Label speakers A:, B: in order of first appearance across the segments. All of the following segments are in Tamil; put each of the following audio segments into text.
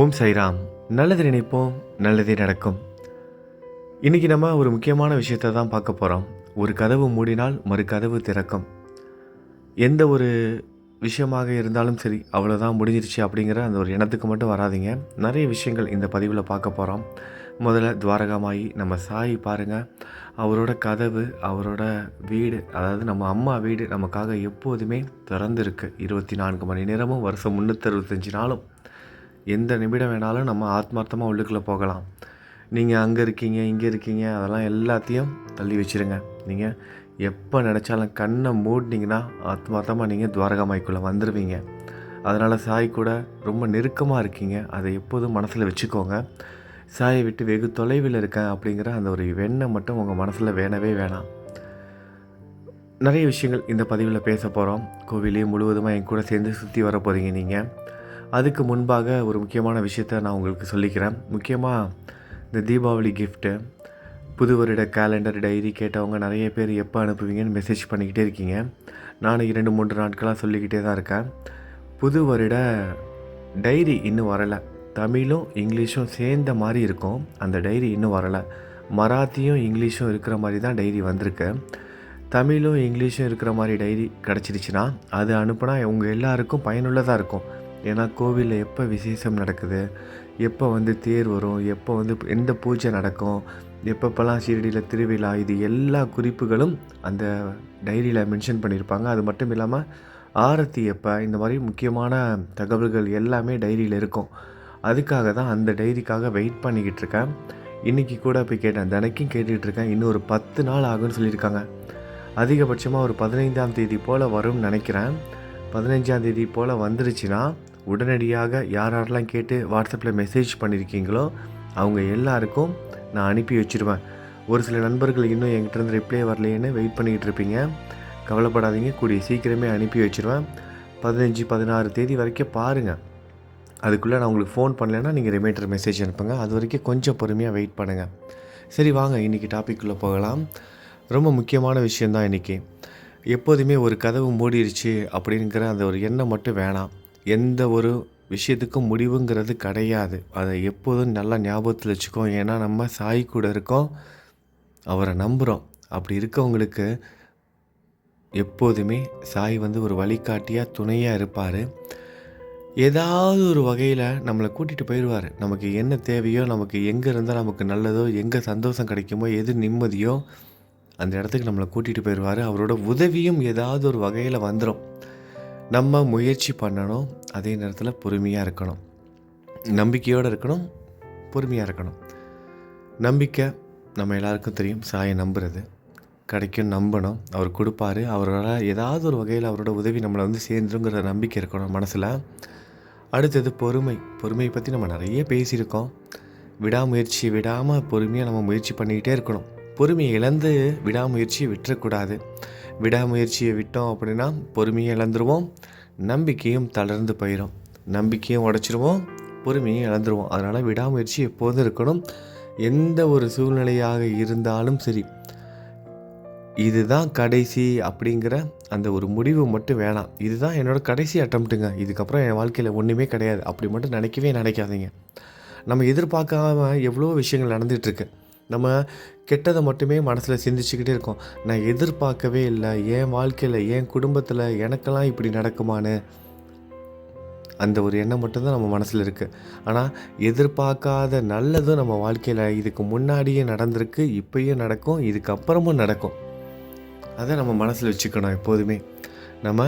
A: ஓம் சாய்ராம். நல்லது நினைப்போம், நல்லதே நடக்கும். இன்றைக்கி நம்ம ஒரு முக்கியமான விஷயத்தை தான் பார்க்க போகிறோம். ஒரு கதவு மூடினால் மறு கதவு திறக்கும். எந்த ஒரு விஷயமாக இருந்தாலும் சரி, அவ்வளோதான் முடிஞ்சிருச்சு அப்படிங்கிற அந்த ஒரு எண்ணத்துக்கு மட்டும் வராதிங்க. நிறைய விஷயங்கள் இந்த பதிவில் பார்க்க போகிறோம். முதல்ல துவாரகாமாயி நம்ம சாய் பாருங்கள். அவரோட கதவு, அவரோட வீடு, அதாவது நம்ம அம்மா வீடு நமக்காக எப்போதுமே திறந்துருக்கு. 24 மணி நேரமும், வருஷம் 365 நாளும், எந்த நிமிடம் வேணாலும் நம்ம ஆத்மார்த்தமாக உள்ளுக்குள்ளே போகலாம். நீங்கள் அங்கே இருக்கீங்க, இங்கே இருக்கீங்க, அதெல்லாம் எல்லாத்தையும் தள்ளி வச்சுருங்க. நீங்கள் எப்போ நினச்சாலும் கண்ணை மூடினீங்கன்னா ஆத்மார்த்தமாக நீங்கள் துவாரகாமாய்க்குள்ளே வந்துடுவீங்க. அதனால் சாய் கூட ரொம்ப நெருக்கமாக இருக்கீங்க. அதை எப்போதும் மனசில் வச்சுக்கோங்க. சாயை விட்டு வெகு தொலைவில் இருக்கேன் அப்படிங்கிற அந்த ஒரு எண்ணம் மட்டும் உங்கள் மனசில் வேணவே வேணாம். நிறைய விஷயங்கள் இந்த பதிவில் பேச போகிறோம். கோவிலையும் முழுவதுமாக என் கூட சேர்ந்து சுற்றி வர போகிறீங்க நீங்கள். அதுக்கு முன்பாக ஒரு முக்கியமான விஷயத்த நான் உங்களுக்கு சொல்லிக்கிறேன். முக்கியமாக இந்த தீபாவளி கிஃப்ட்டு, புது வருட கேலண்டர், டைரி கேட்டவங்க நிறைய பேர் எப்போ அனுப்புவீங்கன்னு மெசேஜ் பண்ணிக்கிட்டே இருக்கீங்க. நானும் 2-3 நாட்களாக சொல்லிக்கிட்டே தான் இருக்கேன். புது வருட டைரி இன்னும் வரலை. தமிழும் இங்கிலீஷும் சேர்ந்த மாதிரி இருக்கும். அந்த டைரி இன்னும் வரலை. மராத்தியும் இங்கிலீஷும் இருக்கிற மாதிரி தான் டைரி வந்திருக்கு. தமிழும் இங்கிலீஷும் இருக்கிற மாதிரி டைரி கிடச்சிருச்சுன்னா அது அனுப்புனா உங்கள் எல்லாருக்கும் பயனுள்ளதாக இருக்கும். ஏன்னா கோவிலில் எப்போ விசேஷம் நடக்குது, எப்போ தேர் வரும், எப்போ எந்த பூஜை நடக்கும், எப்பப்பெல்லாம் ஷீரடியில் திருவிழா, இது எல்லா குறிப்புகளும் அந்த டைரியில் மென்ஷன் பண்ணியிருப்பாங்க. அது மட்டும் இல்லாமல் ஆரத்தி எப்போ, இந்த மாதிரி முக்கியமான தகவல்கள் எல்லாமே டைரியில் இருக்கும். அதுக்காக தான் அந்த டைரிக்காக வெயிட் பண்ணிக்கிட்டு இருக்கேன். இன்றைக்கி கூட போய் கேட்டேன், தினைக்கும் கேட்டுட்ருக்கேன். இன்னும் ஒரு 10 நாள் ஆகும்னு சொல்லியிருக்காங்க. அதிகபட்சமாக ஒரு 15ஆம் தேதி போல் வரும்னு நினைக்கிறேன். 15ஆம் தேதி போல் வந்துருச்சுன்னா உடனடியாக யாரெல்லாம் கேட்டு வாட்ஸ்அப்பில் மெசேஜ் பண்ணியிருக்கீங்களோ அவங்க எல்லாருக்கும் நான் அனுப்பி வச்சுருவேன். ஒரு சில நண்பர்கள் இன்னும் என்கிட்டருந்து ரிப்ளை வரலையேன்னு வெயிட் பண்ணிக்கிட்டு இருப்பீங்க. கவலைப்படாதீங்க, கூடிய சீக்கிரமே அனுப்பி வச்சுருவேன். 15-16 தேதி வரைக்கும் பாருங்கள். அதுக்குள்ளே நான் உங்களுக்கு ஃபோன் பண்ணலைன்னா நீங்கள் ரிமைண்டர் மெசேஜ் அனுப்புங்க. அது வரைக்கும் கொஞ்சம் பொறுமையாக வெயிட் பண்ணுங்கள். சரி, வாங்க இன்றைக்கி டாபிக்குள்ளே போகலாம். ரொம்ப முக்கியமான விஷயந்தான் இன்றைக்கி. எப்போதுமே ஒரு கதவு மூடிடுச்சு அப்படிங்கிற அந்த ஒரு எண்ணம் மட்டும் வேணாம். எந்த ஒரு விஷயத்துக்கும் முடிவுங்கிறது கிடையாது. அதை எப்போதும் நல்லா ஞாபகத்தில் வச்சுக்கோ. ஏன்னா நம்ம சாய் கூட இருக்கோம், அவரை நம்புகிறோம். அப்படி இருக்கவங்களுக்கு எப்போதுமே சாய் ஒரு வழிகாட்டியாக, துணையாக இருப்பார். ஏதாவது ஒரு வகையில் நம்மளை கூட்டிகிட்டு போயிடுவார். நமக்கு என்ன தேவையோ, நமக்கு எங்கே இருந்தால் நமக்கு நல்லதோ, எங்கே சந்தோஷம் கிடைக்குமோ, எது நிம்மதியோ அந்த இடத்துக்கு நம்மளை கூட்டிகிட்டு போயிடுவார். அவரோட உதவியும் ஏதாவது ஒரு வகையில் வந்துடும். நம்ம முயற்சி பண்ணணும். அதே நேரத்தில் பொறுமையாக இருக்கணும், நம்பிக்கையோடு இருக்கணும், பொறுமையாக இருக்கணும். நம்பிக்கை நம்ம எல்லாருக்கும் தெரியும். சாயை நம்புறது கிடைக்கும், நம்பணும். அவர் கொடுப்பாரு. அவரோட ஏதாவது ஒரு வகையில் அவரோட உதவி நம்மளை சேர்ந்துருங்கிற நம்பிக்கை இருக்கணும் மனசில். அடுத்தது பொறுமை. பொறுமையை பற்றி நம்ம நிறைய பேசியிருக்கோம். விடாமுயற்சி விடாமல் பொறுமையாக நம்ம முயற்சி பண்ணிக்கிட்டே இருக்கணும். பொறுமையை இழந்து விடாமுயற்சியை விட்டுறக்கூடாது. விடாமுயற்சியை விட்டோம் அப்படின்னா பொறுமையை இழந்துருவோம், நம்பிக்கையும் தளர்ந்து போயிடும். நம்பிக்கையும் உடைச்சிருவோம், பொறுமையும் இழந்துருவோம். அதனால் விடாமுயற்சி எப்போதும் இருக்கணும். எந்த ஒரு சூழ்நிலையாக இருந்தாலும் சரி, இதுதான் கடைசி அப்படிங்கிற அந்த ஒரு முடிவு மட்டும் வேணாம். இதுதான் என்னோடய கடைசி அட்டம்ப்ட்டுங்க, இதுக்கப்புறம் என் வாழ்க்கையில் ஒன்றுமே கிடையாது அப்படி மட்டும் நினைக்காதீங்க. நம்ம எதிர்பார்க்காம எவ்வளோ விஷயங்கள் நடந்துகிட்ருக்கு. நம்ம கெட்டதை மட்டுமே மனசில் சிந்திச்சுக்கிட்டே இருக்கோம். நான் எதிர்பார்க்கவே இல்லை, என் வாழ்க்கையில், என் குடும்பத்தில் எனக்கெல்லாம் இப்படி நடக்குமான்னு அந்த ஒரு எண்ணம் மட்டும்தான் நம்ம மனசில் இருக்குது. ஆனால் எதிர்பார்க்காத நல்லதும் நம்ம வாழ்க்கையில் இதுக்கு முன்னாடியே நடந்திருக்கு, இப்போயும் நடக்கும், இதுக்கப்புறமும் நடக்கும். அதை நம்ம மனசில் வச்சுக்கணும் எப்போதுமே. நம்ம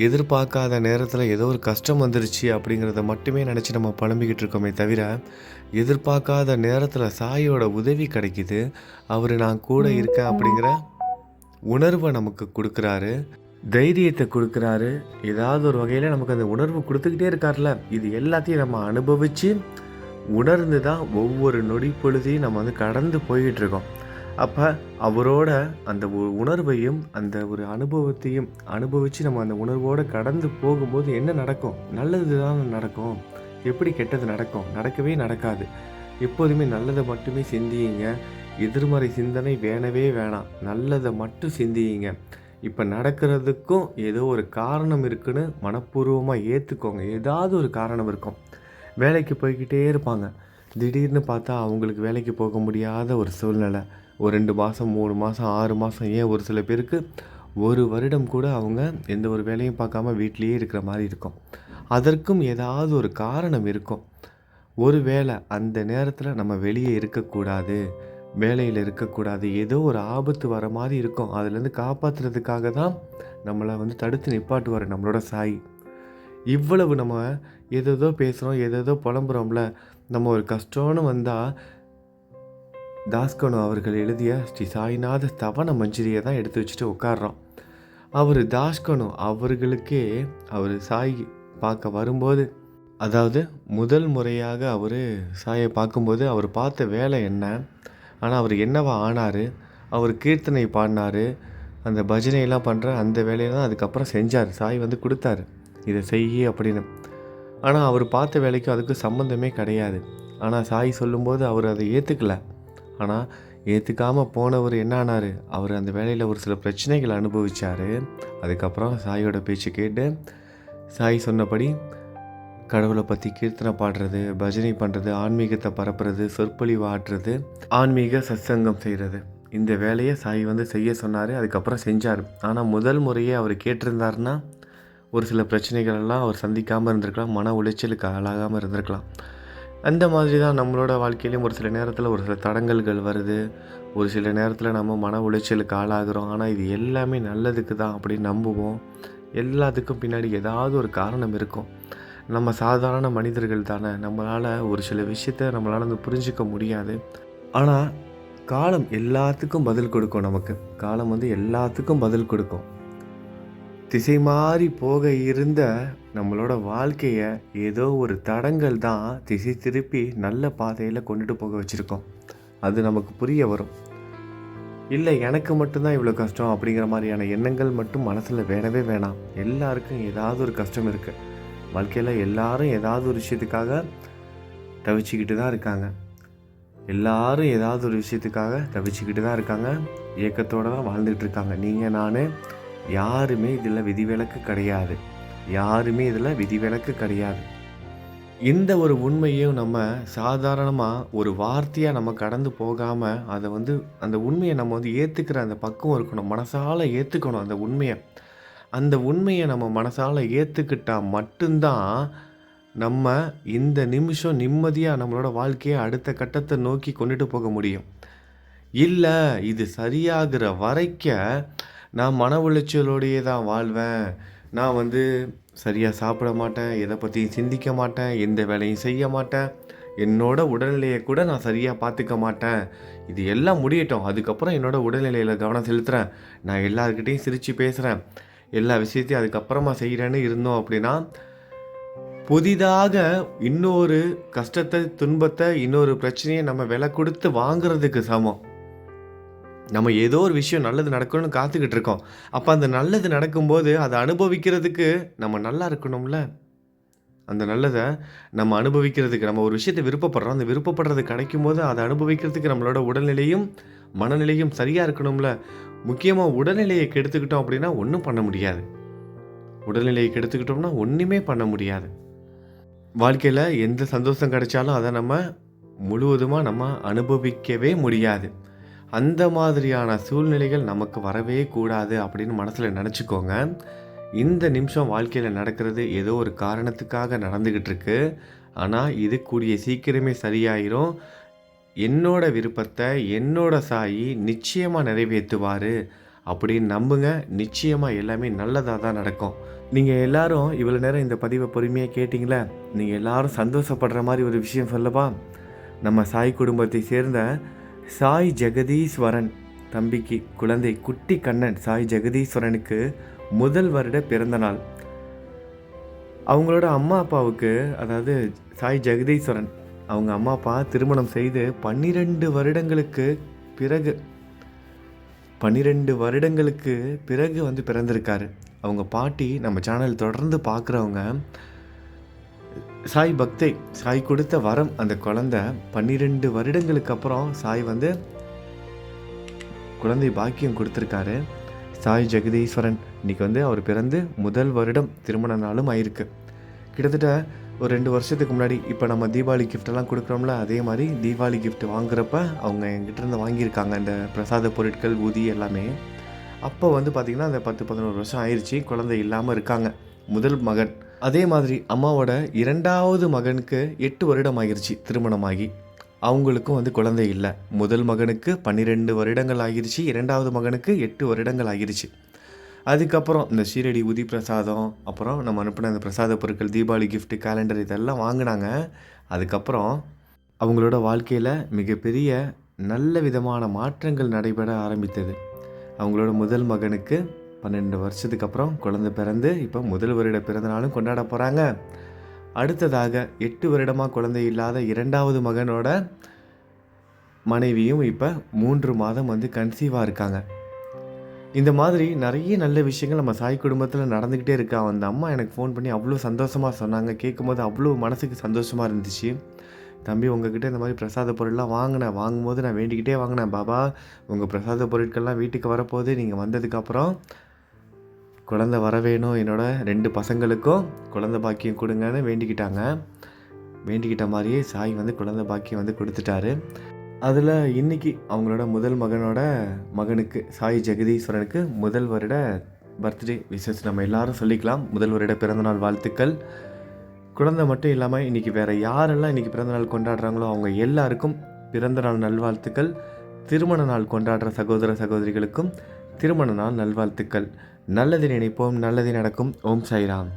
A: எதிர்பார்க்காத நேரத்தில் ஏதோ ஒரு கஷ்டம் வந்துருச்சு அப்படிங்கிறத மட்டுமே நினச்சி நம்ம புலம்பிக்கிட்டு இருக்கோமே தவிர, எதிர்பார்க்காத நேரத்தில் சாயோட உதவி கிடைக்கிது. அவர் நான் கூட இருக்கேன் அப்படிங்கிற உணர்வை நமக்கு கொடுக்குறாரு, தைரியத்தை கொடுக்குறாரு. ஏதாவது ஒரு வகையில் நமக்கு அந்த உணர்வு கொடுத்துக்கிட்டே இருக்கார்ல. இது எல்லாத்தையும் நம்ம அனுபவித்து உணர்ந்து தான் ஒவ்வொரு நொடி பொழுதையும் நம்ம கடந்து போய்கிட்டுருக்கோம். அப்போ அவரோட அந்த உணர்வையும் அந்த ஒரு அனுபவத்தையும் அனுபவித்து நம்ம அந்த உணர்வோடு கடந்து போகும்போது என்ன நடக்கும்? நல்லது தான் நடக்கும். எப்படி கெட்டது நடக்கும்? நடக்கவே நடக்காது. எப்போதுமே நல்லதை மட்டுமே சிந்தியுங்க. எதிர்மறை சிந்தனை வேணவே வேணாம். நல்லதை மட்டும் சிந்தியுங்க. இப்போ நடக்கிறதுக்கும் ஏதோ ஒரு காரணம் இருக்குன்னு மனப்பூர்வமாக ஏற்றுக்கோங்க. ஏதாவது ஒரு காரணம் இருக்கும். வேலைக்கு போய்க்கிட்டே இருப்பாங்க. திடீர்னு பார்த்தா அவங்களுக்கு வேலைக்கு போக முடியாத ஒரு சூழ்நிலை. ஒரு 2 மாதம், 3 மாதம், 6 மாதம், ஏன் ஒரு சில பேருக்கு 1 வருடம் கூட அவங்க எந்த ஒரு வேலையும் பார்க்காம வீட்டிலேயே இருக்கிற மாரி இருக்கும். அதற்கும் ஏதாவது ஒரு காரணம் இருக்கும். ஒரு வேளை அந்த நேரத்தில் நம்ம வெளியே இருக்கக்கூடாது, வேலையில் இருக்கக்கூடாது, ஏதோ ஒரு ஆபத்து வர மாரி இருக்கும். அதுலேருந்து காப்பாத்துறதுக்காக தான் நம்மள வந்து தடுத்து நிப்பாட்டுவார் நம்மளோட சாயி. இவ்வளவு நம்ம ஏதேதோ பேசுகிறோம், ஏதேதோ புலம்புறோம்ல, நம்ம ஒரு கஷ்டம்னு வந்தால் தாஸ்கனு அவர்கள் எழுதிய ஸ்ரீ சாய்நாத ஸ்தவன மஞ்சரியை தான் எடுத்து வச்சுட்டு உட்கார்றோம். அவர் தாஸ்கனு அவர்களுக்கே அவர் சாய் பார்க்க வரும்போது, அதாவது முதல் முறையாக அவர் சாயை பார்க்கும்போது அவர் பார்த்த வேலை என்ன, ஆனால் அவர் என்னவா ஆனார், அவர் கீர்த்தனை பாடினார், அந்த பஜனையெல்லாம் பண்ணுற அந்த வேலையெல்லாம் அதுக்கப்புறம் செஞ்சார். சாய் வந்து கொடுத்தாரு, இதை செய்யி அப்படின்னு. ஆனால் அவர் பார்த்த வேலைக்கும் அதுக்கும் சம்மந்தமே கிடையாது. ஆனால் சாய் சொல்லும்போது அவர் அதை ஏற்றுக்கல. ஆனால் ஏற்றுக்காமல் போனவர் என்ன ஆனார், அவர் அந்த வேலையில் ஒரு சில பிரச்சனைகளை அனுபவித்தார். அதுக்கப்புறம் சாயோட பேச்சு கேட்டு சாய் சொன்னபடி கடவுளை பற்றி கீர்த்தனை பாடுறது, பஜனை பண்ணுறது, ஆன்மீகத்தை பரப்புறது, சொற்பொழிவு ஆற்றுறது, ஆன்மீக சத்சங்கம் செய்கிறது, இந்த வேலையை சாய் வந்து செய்ய சொன்னார். அதுக்கப்புறம் செஞ்சார். ஆனால் முதல் முறையே அவர் கேட்டிருந்தாருன்னா ஒரு சில பிரச்சனைகளெல்லாம் அவர் சந்திக்காமல் இருந்திருக்கலாம், மன உளைச்சலுக்கு ஆளாகாமல் இருந்திருக்கலாம். அந்த மாதிரி தான் நம்மளோட வாழ்க்கையிலையும் ஒரு சில நேரத்தில் ஒரு சில தடங்கல்கள் வருது, ஒரு சில நேரத்தில் நம்ம மன உளைச்சலுக்கு ஆளாகிறோம். ஆனால் இது எல்லாமே நல்லதுக்கு தான் அப்படின்னு நம்புவோம். எல்லாத்துக்கும் பின்னாடி ஏதாவது ஒரு காரணம் இருக்கும். நம்ம சாதாரண மனிதர்கள் தானே, நம்மளால் ஒரு சில விஷயத்த நம்மளால் வந்து புரிஞ்சிக்க முடியாது. ஆனால் காலம் எல்லாத்துக்கும் பதில் கொடுக்கும். நமக்கு காலம் வந்து எல்லாத்துக்கும் பதில் கொடுக்கும். திசை மாறி போக இருந்த நம்மளோட வாழ்க்கையை ஏதோ ஒரு தடங்கள் தான் திசை திருப்பி நல்ல பாதையில் கொண்டுட்டு போக வச்சுருக்கோம். அது நமக்கு புரிய வரும். இல்லை எனக்கு மட்டும்தான் இவ்வளோ கஷ்டம் அப்படிங்கிற மாதிரியான எண்ணங்கள் மட்டும் மனசில் வேணவே வேணாம். எல்லாருக்கும் ஏதாவது ஒரு கஷ்டம் இருக்குது. வாழ்க்கையில் எல்லாரும் ஏதாவது ஒரு விஷயத்துக்காக தவிச்சிக்கிட்டு தான் இருக்காங்க. எல்லாரும் ஏதாவது ஒரு விஷயத்துக்காக தவிச்சிக்கிட்டு தான் இருக்காங்க. ஏக்கத்தோடு தான் வாழ்ந்துகிட்டு இருக்காங்க. நீங்கள் நான் யாருமே இதில் விதிவிலக்கு கிடையாது. யாருமே இதில் விதிவிலக்கு கிடையாது. இந்த ஒரு உண்மையும் நம்ம சாதாரணமாக ஒரு வார்த்தையாக நம்ம கடந்து போகாமல் அதை வந்து அந்த உண்மையை நம்ம வந்து ஏற்றுக்கிற அந்த பக்குவம் இருக்கணும். மனசால் ஏற்றுக்கணும் அந்த உண்மையை. அந்த உண்மையை நம்ம மனசால் ஏற்றுக்கிட்டால் மட்டும்தான் நம்ம இந்த நிமிஷம் நிம்மதியாக நம்மளோட வாழ்க்கையை அடுத்த கட்டத்தை நோக்கி கொண்டுட்டு போக முடியும். இல்லை இது சரியாகிற வரைக்க நான் மன உளைச்சலோடையே தான் வாழ்வேன், நான் வந்து சரியாக சாப்பிட மாட்டேன், எதை பற்றியும் சிந்திக்க மாட்டேன், எந்த வேலையும் செய்ய மாட்டேன், என்னோட உடல்நிலையை கூட நான் சரியாக பார்த்துக்க மாட்டேன், இது எல்லாம் முடியட்டும், அதுக்கப்புறம் என்னோட உடல்நிலையில் கவனம் செலுத்துகிறேன், நான் எல்லாருக்கிட்டையும் சிரித்து பேசுகிறேன், எல்லா விஷயத்தையும் அதுக்கப்புறமா செய்கிறேன்னு இருந்தோம் அப்படின்னா புதிதாக இன்னொரு கஷ்டத்தை, துன்பத்தை, இன்னொரு பிரச்சனையை நம்ம விலை கொடுத்து வாங்குறதுக்கு சமம். நம்ம ஏதோ ஒரு விஷயம் நல்லது நடக்கணும்னு காத்துக்கிட்டு இருக்கோம். அப்போ அந்த நல்லது நடக்கும்போது அதை அனுபவிக்கிறதுக்கு நம்ம நல்லா இருக்கணும்ல. அந்த நல்லதை நம்ம அனுபவிக்கிறதுக்கு நம்ம ஒரு விஷயத்தை விருப்பப்படுறோம். அந்த விருப்பப்படுறது கிடைக்கும்போது அதை அனுபவிக்கிறதுக்கு நம்மளோட உடல்நிலையும் மனநிலையும் சரியாக இருக்கணும்ல. முக்கியமாக உடல்நிலையை கெடுத்துக்கிட்டோம் அப்படின்னா ஒன்றும் பண்ண முடியாது. உடல்நிலையை கெடுத்துக்கிட்டோம்னா ஒன்றுமே பண்ண முடியாது. வாழ்க்கையில் எந்த சந்தோஷம் கிடைச்சாலும் அதை நம்ம முழுவதுமாக நம்ம அனுபவிக்கவே முடியாது. அந்த மாதிரியான சூழ்நிலைகள் நமக்கு வரவே கூடாது அப்படின்னு மனசில் நினச்சிக்கோங்க. இந்த நிமிஷம் வாழ்க்கையில் நடக்கிறது ஏதோ ஒரு காரணத்துக்காக நடந்துக்கிட்டு இருக்கு. ஆனால் இது கூடிய சீக்கிரமே சரியாயிரும். என்னோட விருப்பத்தை என்னோட சாயி நிச்சயமாக நிறைவேற்றுவார் அப்படின்னு நம்புங்க. நிச்சயமாக எல்லாமே நல்லதாக தான் நடக்கும். நீங்கள் எல்லாரும் இவ்வளோ நேரம் இந்த பதிவை பொறுமையாக கேட்டிங்களே, நீங்கள் எல்லாரும் சந்தோஷப்படுற மாதிரி ஒரு விஷயம் சொல்லவா? நம்ம சாய் குடும்பத்தை சேர்ந்த சாய் ஜெகதீஸ்வரன் தம்பிக்கு குழந்தை குட்டி கண்ணன் சாய் ஜெகதீஸ்வரனுக்கு முதல் வருட பிறந்த நாள். அவங்களோட அம்மா அப்பாவுக்கு, அதாவது சாய் ஜெகதீஸ்வரன் அவங்க அம்மா அப்பா திருமணம் செய்து 12 வருடங்களுக்கு பிறகு 12 வருடங்களுக்கு பிறகு வந்து பிறந்திருக்காரு. அவங்க பாட்டி நம்ம சேனல் தொடர்ந்து பார்க்குறவங்க, சாய் பக்தை, சாய் கொடுத்த வரம் அந்த குழந்தை 12 வருடங்களுக்கு அப்புறம் சாய் வந்து குழந்தை பாக்கியம் கொடுத்துருக்காரு. சாய் ஜெகதீஸ்வரன் இன்னைக்கு வந்து அவர் பிறந்து முதல் வருடம் திருமண நாளும் ஆயிருக்கு. கிட்டத்தட்ட ஒரு 2 வருஷத்துக்கு முன்னாடி இப்போ நம்ம தீபாவளி கிஃப்ட்டெல்லாம் கொடுக்குறோம்ல, அதே மாதிரி தீபாவளி கிஃப்ட் வாங்குறப்ப அவங்க என்கிட்டேருந்து வாங்கியிருக்காங்க இந்த பிரசாத பொருட்கள், ஊதி எல்லாமே. அப்போ வந்து பார்த்திங்கன்னா அந்த 10, 11 வருஷம் ஆயிடுச்சு. குழந்தை இல்லாமல் இருக்காங்க. முதல் மகன். அதே மாதிரி அம்மாவோட 2வது மகனுக்கு 8 வருடம் ஆகிருச்சு திருமணமாகி. அவங்களுக்கும் வந்து குழந்தை இல்லை. முதல் மகனுக்கு 12 வருடங்கள் ஆகிருச்சு. 2வது மகனுக்கு 8 வருடங்கள் ஆகிருச்சு. அதுக்கப்புறம் இந்த ஷீரடி உதி பிரசாதம், அப்புறம் நம்ம அனுப்பின அந்த பிரசாத பொருட்கள், தீபாவளி கிஃப்ட், கேலண்டர் இதெல்லாம் வாங்கினாங்க. அதுக்கப்புறம் அவங்களோட வாழ்க்கையில் மிகப்பெரிய நல்ல விதமான மாற்றங்கள் நடைபெற ஆரம்பித்தது. அவங்களோட முதல் மகனுக்கு 12 வருஷத்துக்கு அப்புறம் குழந்தை பிறந்து இப்போ முதல் வருட பிறந்த நாளும் கொண்டாட போகிறாங்க. அடுத்ததாக 8 வருடமாக குழந்தை இல்லாத 2வது மகனோட மனைவியும் இப்போ 3 மாதம் வந்து கன்சீவாக இருக்காங்க. இந்த மாதிரி நிறைய நல்ல விஷயங்கள் நம்ம சாய் குடும்பத்தில் நடந்துக்கிட்டே இருக்கா. அந்த அம்மா எனக்கு ஃபோன் பண்ணி அவ்வளோ சந்தோஷமாக சொன்னாங்க. கேட்கும்போது அவ்வளோ மனசுக்கு சந்தோஷமாக இருந்துச்சு. தம்பி உங்ககிட்ட இந்த மாதிரி பிரசாத பொருள்லாம் வாங்கும்போது நான் வேண்டிக்கிட்டே வாங்கினேன். பாபா உங்கள் பிரசாத பொருட்கள்லாம் வீட்டுக்கு வரப்போகுது. நீங்கள் வந்ததுக்கப்புறம் குழந்தை வர வேணும். என்னோட 2 பசங்களுக்கும் குழந்தை பாக்கியம் கொடுங்கன்னு வேண்டிக்கிட்ட மாதிரியே சாய் வந்து குழந்தை பாக்கியம் வந்து கொடுத்துட்டாரு. அதில் இன்றைக்கி அவங்களோட முதல் மகனுக்கு சாய் ஜெகதீஸ்வரனுக்கு முதல் வருட பர்த்டே விஷஸ் நம்ம எல்லாரும் சொல்லிக்கலாம். முதல் வருட பிறந்தநாள் வாழ்த்துக்கள். குழந்தை மட்டும் இல்லாமல் இன்றைக்கி வேறு யாரெல்லாம் இன்றைக்கி பிறந்தநாள் கொண்டாடுறாங்களோ அவங்க எல்லாருக்கும் பிறந்தநாள் நல்வாழ்த்துக்கள். திருமண நாள் கொண்டாடுற சகோதர சகோதரிகளுக்கும் திருமண நாள் நல்வாழ்த்துக்கள். நல்லது நினைப்போம், நல்லது நடக்கும். ஓம் சாய்ராம்.